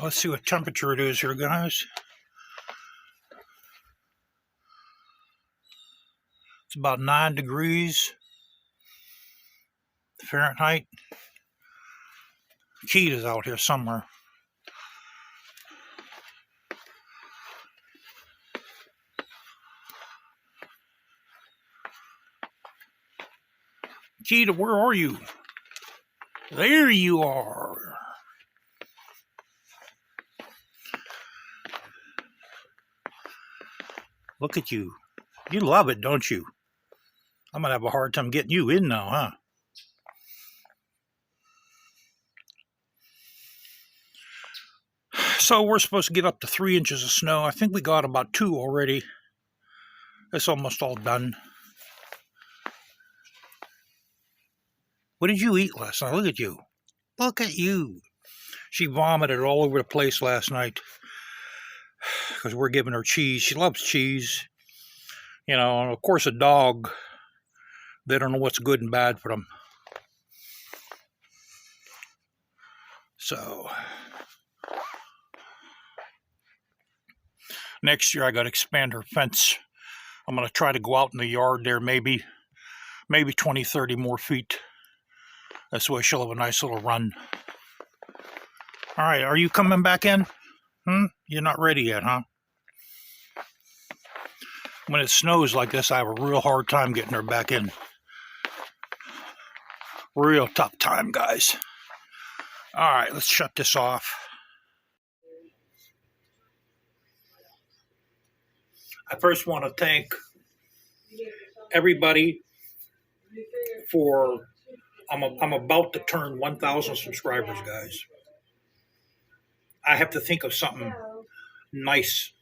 Let's see what temperature it is here, guys. It's about 9 degrees Fahrenheit. Keith is out here somewhere. Keith, where are you? There you are. Look at you. You love it, don't you? I'm going to have a hard time getting you in now, huh? So we're supposed to get up to 3 inches of snow. I think we got about 2 already. It's almost all done. What did you eat last night? Look at you. Look at you. She vomited all over the place last night because we're giving her cheese. She loves cheese. You know, and of course a dog, they don't know what's good and bad for them. So next year I got to expand her fence. I'm going to try to go out in the yard there maybe 20, 30 more feet. That's why she'll have a nice little run. All right, are you coming back in? You're not ready yet, huh? When it snows like this, I have a real hard time getting her back in. Real tough time, guys. All right, let's shut this off. I first want to thank everybody for, I'm about to turn 1,000 subscribers, guys. I have to think of something nice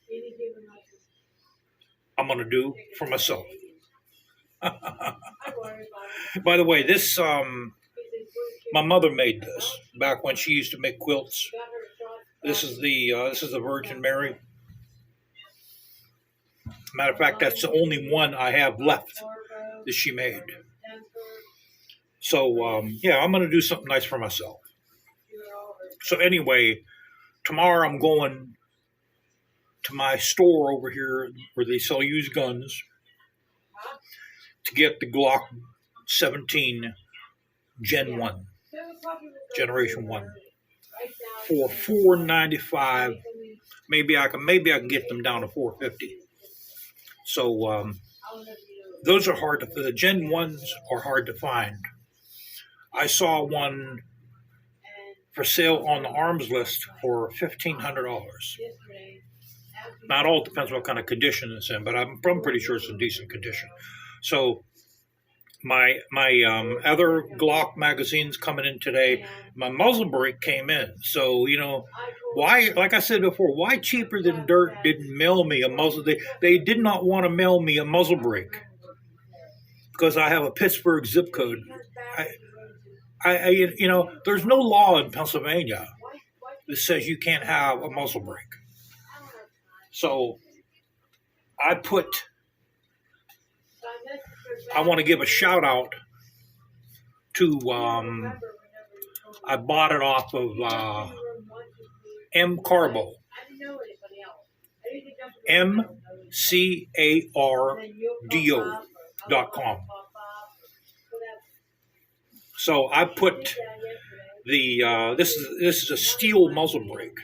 I'm going to do for myself. By the way, this, my mother made this back when she used to make quilts. This is the Virgin Mary. Matter of fact, that's the only one I have left that she made. So, yeah, I'm going to do something nice for myself. So anyway, tomorrow I'm going to my store over here where they sell used guns to get the Glock 17 Gen 1, Generation 1, for $4.95. Maybe I can get them down to $4.50. So those are hard to, the Gen 1s are hard to find. I saw one for sale on the arms list for $1,500. Now, it all depends what kind of condition it's in, but I'm pretty sure it's in decent condition. So my other Glock magazine's coming in today. My muzzle brake came in. So, you know, why, like I said before, why Cheaper Than Dirt didn't mail me a muzzle? They did not want to mail me a muzzle brake because I have a Pittsburgh zip code. You know, there's no law in Pennsylvania that says you can't have a muzzle brake. So I want to give a shout out to, I bought it off of Mcarbo. Mcardo.com. So I put the this is a steel muzzle brake.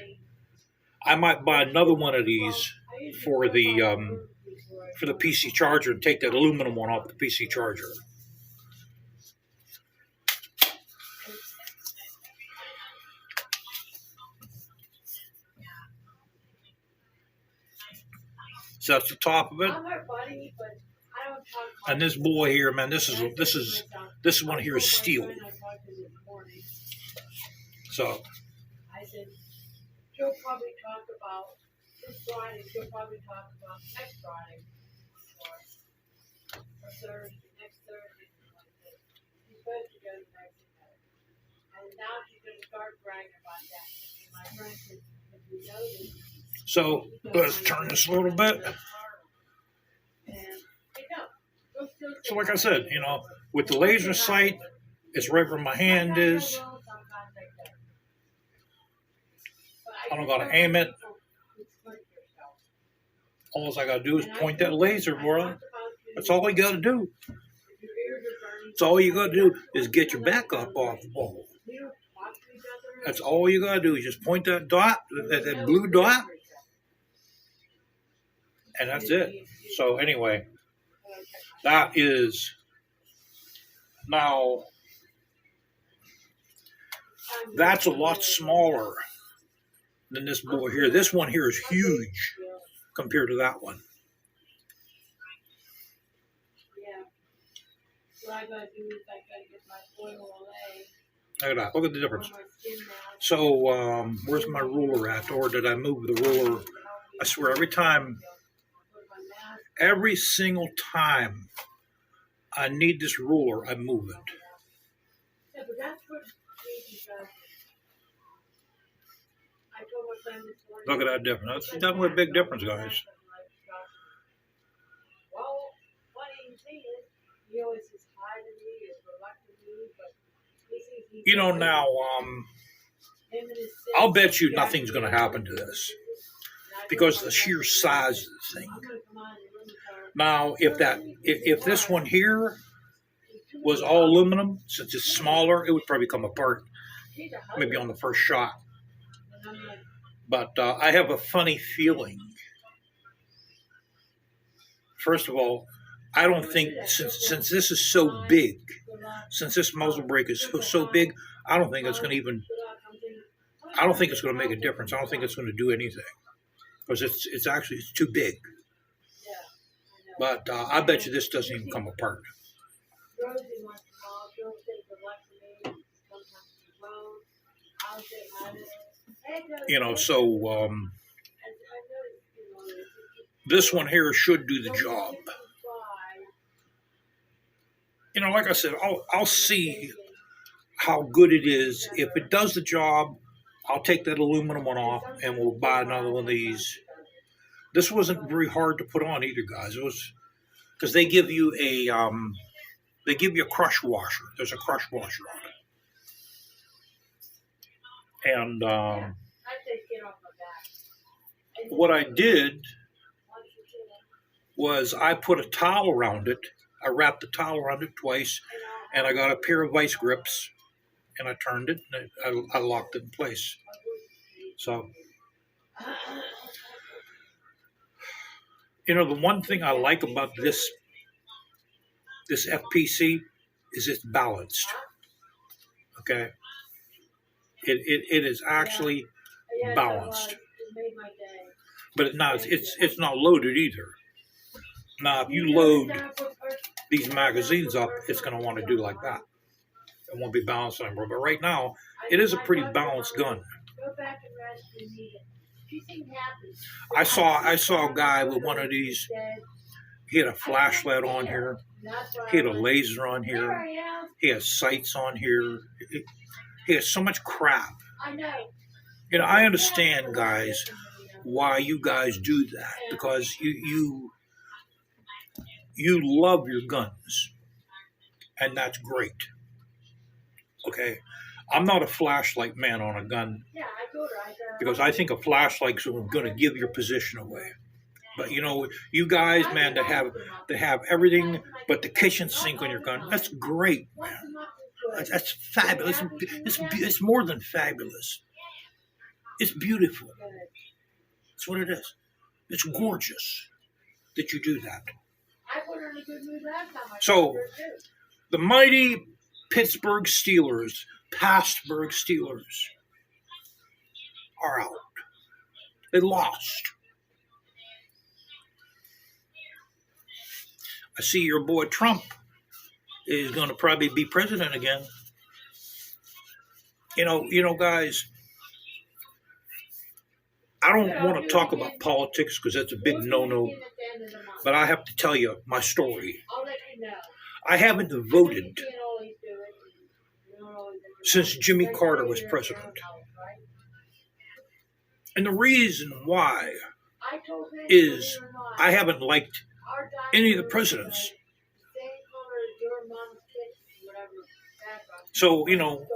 I might buy another one of these for the PC charger and take that aluminum one off the PC charger. So that's the top of it. And this boy here, man, this one here is steel. So she'll probably talk about this Friday. She'll probably talk about next Friday or Thursday, next Thursday. She's supposed to go to Mexico, and now she's going to start bragging about that. And my friend said, "If you know this." So let's turn this a little bit. So like I said, you know, with the laser sight, it's right where my hand is. I'm going to aim it. All I got to do is point that laser, bro. That's all you got to do. That's all you got to do is get your back up off the ball. That's all you got to do is just point that dot, that blue dot, and that's it. So anyway, that is now, that's a lot smaller than this boy here. This one here is huge compared to that one. Look at that. Look at the difference. So, where's my ruler at? Or did I move the ruler? I swear, every single time I need this ruler, I move it. Look at that difference. That's definitely a big difference, guys. You know, now, I'll bet you nothing's going to happen to this because of the sheer size of the thing. Now, if this one here was all aluminum, since it's smaller, it would probably come apart maybe on the first shot. But I have a funny feeling. First of all, I don't think, since this is so big, since this muzzle brake is so big, I don't think it's going to make a difference. I don't think it's going to do anything because it's actually too big. But I bet you this doesn't even come apart. You know, so this one here should do the job. You know, like I said, I'll see how good it is. If it does the job, I'll take that aluminum one off and we'll buy another one of these. This wasn't very hard to put on either, guys. It was because they give you a crush washer. There's a crush washer on it. And what I did was I put a towel around it. I wrapped the towel around it twice, and I got a pair of vice grips, and I turned it, and I locked it in place. So, you know, the one thing I like about this FPC is it's balanced. Okay, it is actually balanced, but it's not loaded either. Now, if you load these magazines up, it's going to want to do like that. It won't be balanced anymore. But right now, it is a pretty balanced gun. I saw a guy with one of these. He had a flashlight on here. He had a laser on here. He has sights on here. He has so much crap. You know, I understand, guys, why you guys do that, because you love your guns, and that's great. Okay, I'm not a flashlight man on a gun because I think a flashlight's going to give your position away. But you know, you guys, man, to have everything but the kitchen sink on your gun, that's great, man. That's fabulous. It's more than fabulous. It's beautiful. That's what it is. It's gorgeous that you do that. So, the mighty Pittsburgh Steelers, Pastburg Steelers, are out. They lost. I see your boy Trump is going to probably be president again. You know, guys, I don't want to talk about politics because that's a big no-no, but I have to tell you my story. I haven't voted since Jimmy Carter was president. And the reason why is I haven't liked any of the presidents. So, you know,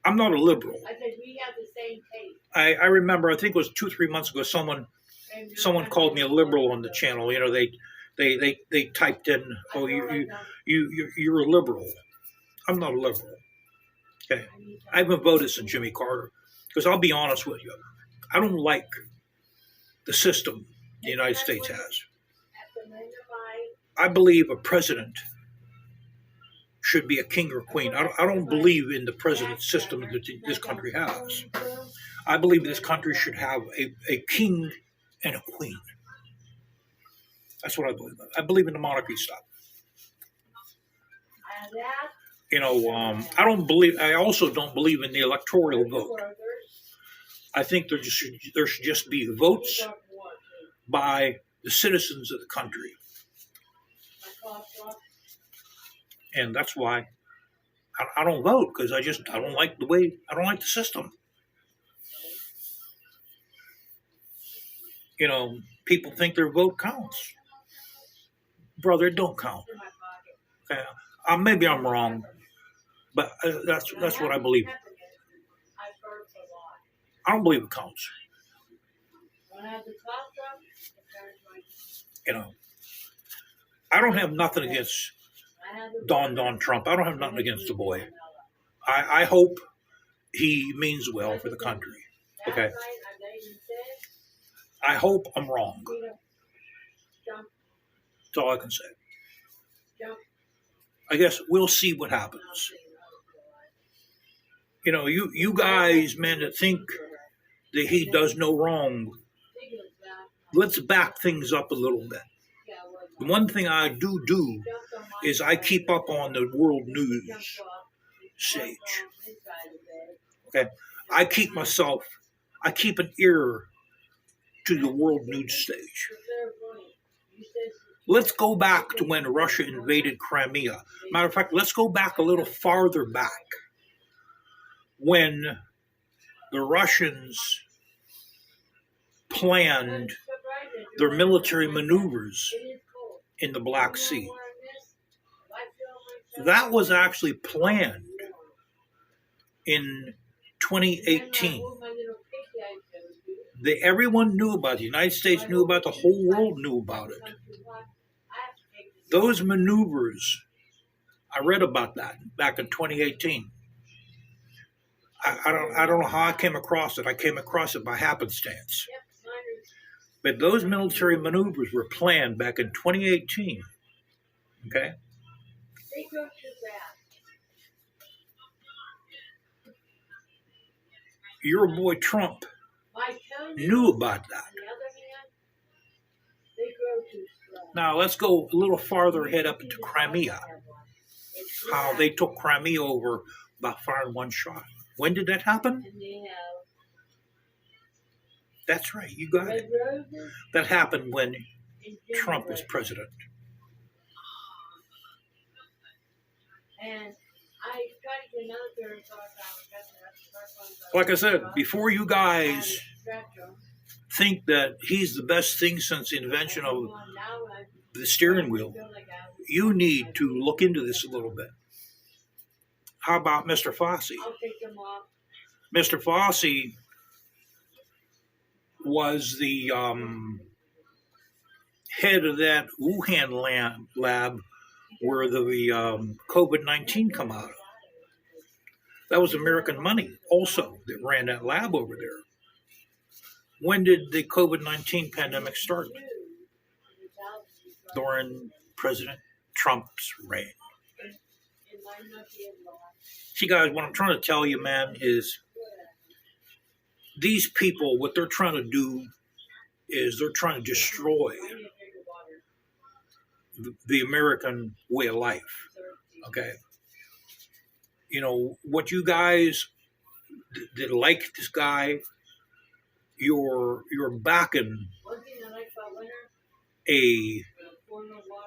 I'm not a liberal. I said we have the same taste. I remember, I think it was 2-3 months ago, someone called me a liberal on the channel. You know, they typed in, "Oh, you're a liberal." I'm not a liberal. Okay, I haven't voted since Jimmy Carter, because I'll be honest with you, I don't like the system the United States has. I believe a president should be a king or queen. I don't believe in the president system that this country has. I believe this country should have a king and a queen. That's what I believe in. I believe in the monarchy stuff. You know, I also don't believe in the electoral vote. I think there should just be votes by the citizens of the country. And that's why I don't vote, because I don't like the system. You know, people think their vote counts. Brother, it don't count. Okay. Maybe I'm wrong, but that's what I believe. I don't believe it counts. You know, I don't have nothing against Don Trump. I don't have nothing against the boy. I hope he means well for the country. Okay. I hope I'm wrong. That's all I can say. I guess we'll see what happens. You know, you guys, man, that think that he does no wrong, let's back things up a little bit. The one thing I do is I keep up on the world news stage. Okay, I keep an ear to the world news stage. Let's go back to when Russia invaded Crimea. Matter of fact, let's go back a little farther back, when the Russians planned their military maneuvers in the Black Sea. That was actually planned in 2018. Everyone knew about it. The United States knew about it. The whole world knew about it. Those maneuvers, I read about that back in 2018. I don't know how I came across it. I came across it by happenstance. But those military maneuvers were planned back in 2018. Okay? Your boy Trump knew about that. Now let's go a little farther ahead up into Crimea. How they took Crimea over by firing one shot. When did that happen? That's right, you got it. That happened when Trump was president. Like I said, before you guys think that he's the best thing since the invention of the steering wheel, you need to look into this a little bit. How about Mr. Fossey? Mr. Fossey was the head of that Wuhan lab where the COVID-19 come out of. That was American money also that ran that lab over there. When did the COVID-19 pandemic start? During President Trump's reign. See, guys, what I'm trying to tell you, man, is these people, what they're trying to do is they're trying to destroy the American way of life. Okay? You know, what you guys that like this guy, you're backing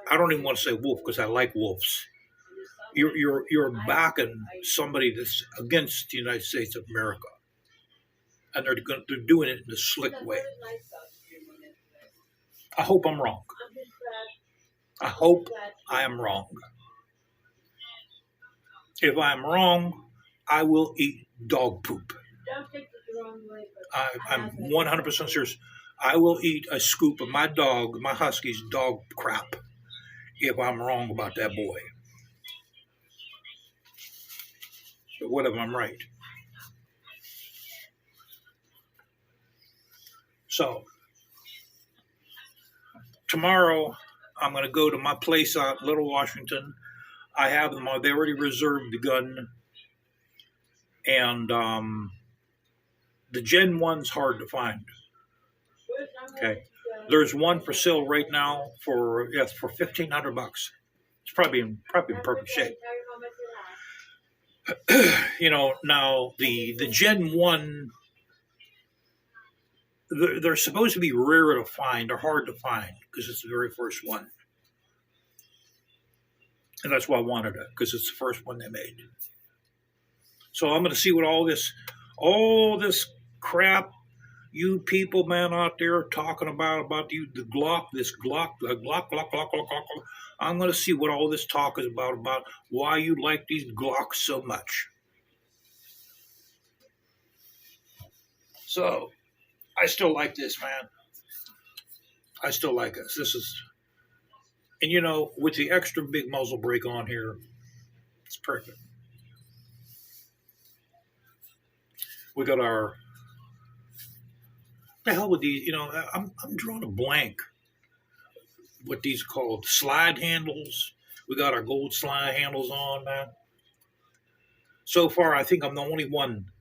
I don't even want to say wolf because I like wolves. You're backing somebody that's against the United States of America, and they're doing it in a slick way. I hope I'm wrong. I hope I am wrong. If I'm wrong, I will eat dog poop. Don't take it the wrong way, but I'm 100% serious. I will eat a scoop of my husky's dog crap if I'm wrong about that boy. But what if I'm right? So tomorrow I'm going to go to my place out in Little Washington. I have them. They already reserved the gun, and the Gen 1's hard to find. Okay, there's one for sale right now for $1,500. It's probably in perfect shape. Now the Gen 1, they're supposed to be rare to find or hard to find because it's the very first one. And that's why I wanted it, because it's the first one they made. So I'm going to see what all this crap you people, man, out there talking about the Glock, the Glock. I'm going to see what all this talk is about why you like these Glocks so much. So I still like this, man. I still like this. This is, and with the extra big muzzle brake on here, it's perfect. We got our, the hell with these, I'm drawing a blank. What these are called, slide handles. We got our gold slide handles on, man. So far, I think I'm the only one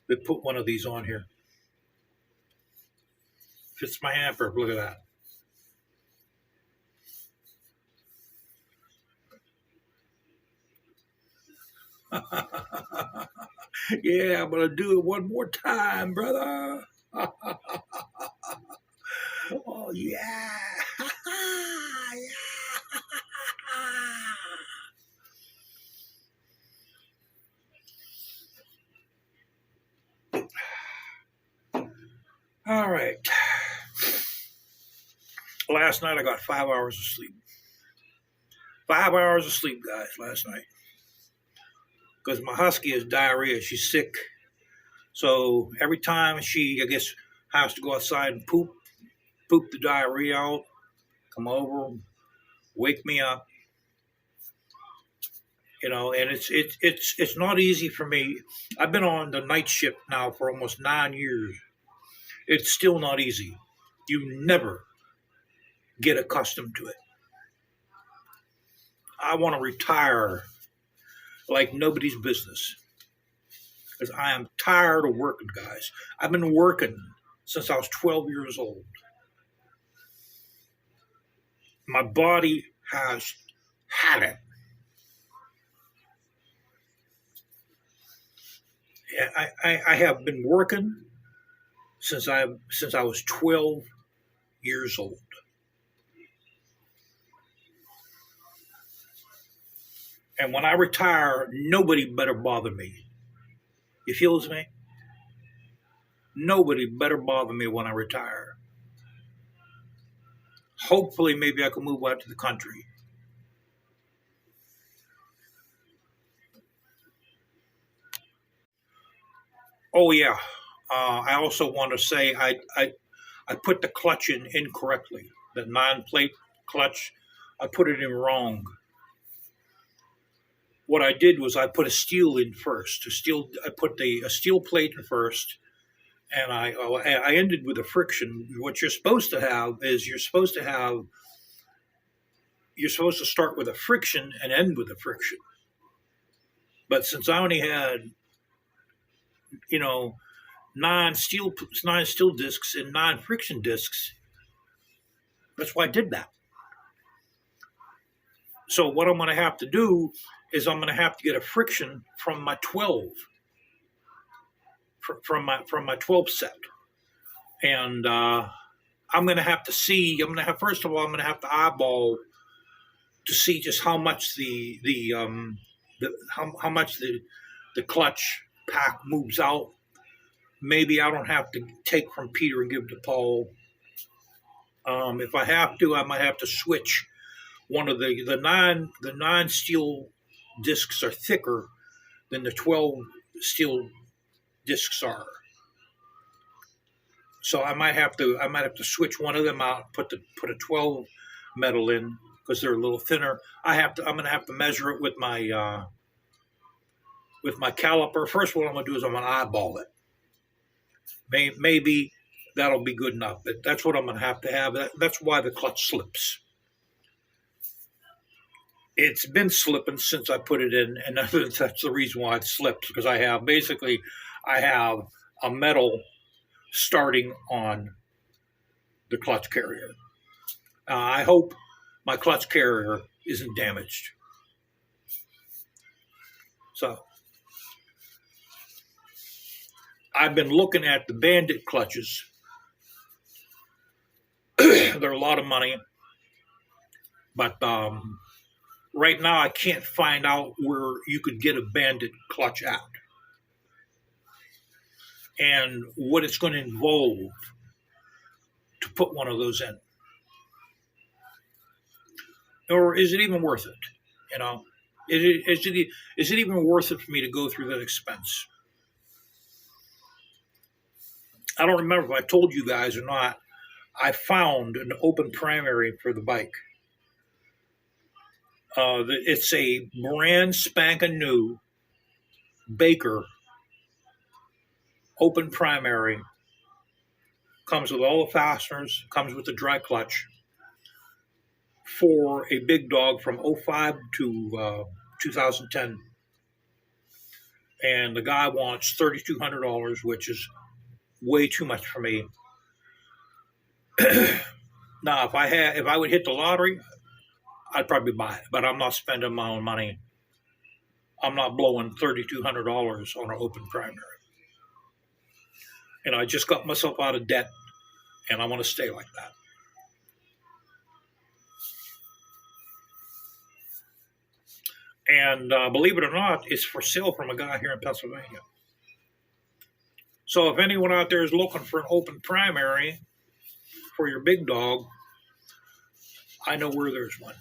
that put one of these on here. Fits my hamper. Look at that. Yeah, I'm going to do it one more time, brother. Oh, yeah. All right. Last night I got 5 hours of sleep. 5 hours of sleep, guys, last night. Because my husky has diarrhea. She's sick. So every time she, I guess, has to go outside and poop the diarrhea out, come over, wake me up. And it's not easy for me. I've been on the night shift now for almost 9 years. It's still not easy. You never get accustomed to it. I want to retire like nobody's business. Because I am tired of working, guys. I've been working since I was 12 years old. My body has had it. I have been working since I was 12 years old. And when I retire, nobody better bother me. You feels me? Nobody better bother me when I retire. Hopefully, maybe I can move out to the country. Oh yeah. I also want to say I put the clutch in incorrectly. The 9-plate clutch, I put it in wrong. What I did was I put a steel in first. I put a steel plate in first, and I ended with a friction. What you're supposed to have is you're supposed to start with a friction and end with a friction. But since I only had, 9 steel discs and 9 friction discs, that's why I did that. So what I'm going to have to do is I'm going to have to get a friction from my 12, from my 12 set, and I'm going to have to see. First of all, I'm going to have to eyeball to see just how much how much the clutch pack moves out. Maybe I don't have to take from Peter and give to Paul. If I have to, I might have to switch. One of the 9 steel discs are thicker than the 12 steel discs are. So I might have to switch one of them out, put a 12 metal in because they're a little thinner. I'm going to have to measure it with my caliper. First, what I'm going to do is I'm going to eyeball it. Maybe that'll be good enough. But that's what I'm going to have. That's why the clutch slips. It's been slipping since I put it in, and that's the reason why it slips, because I have a metal starting on the clutch carrier. I hope my clutch carrier isn't damaged. So I've been looking at the Bandit clutches. They're a lot of money, but right now I can't find out where you could get a Bandit clutch at and what it's going to involve to put one of those in. Or is it even worth it? You know, is it even worth it for me to go through that expense? I don't remember if I told you guys or not. I found an open primary for the bike. It's a brand spanking new Baker open primary. Comes with all the fasteners, comes with the dry clutch for a big dog from 05 to 2010. And the guy wants $3,200, which is way too much for me. Now, if I would hit the lottery, I'd probably buy it, but I'm not spending my own money. I'm not blowing $3,200 on an open primary. And I just got myself out of debt, and I want to stay like that. And believe it or not, it's for sale from a guy here in Pennsylvania. So if anyone out there is looking for an open primary for your big dog, I know where there's one.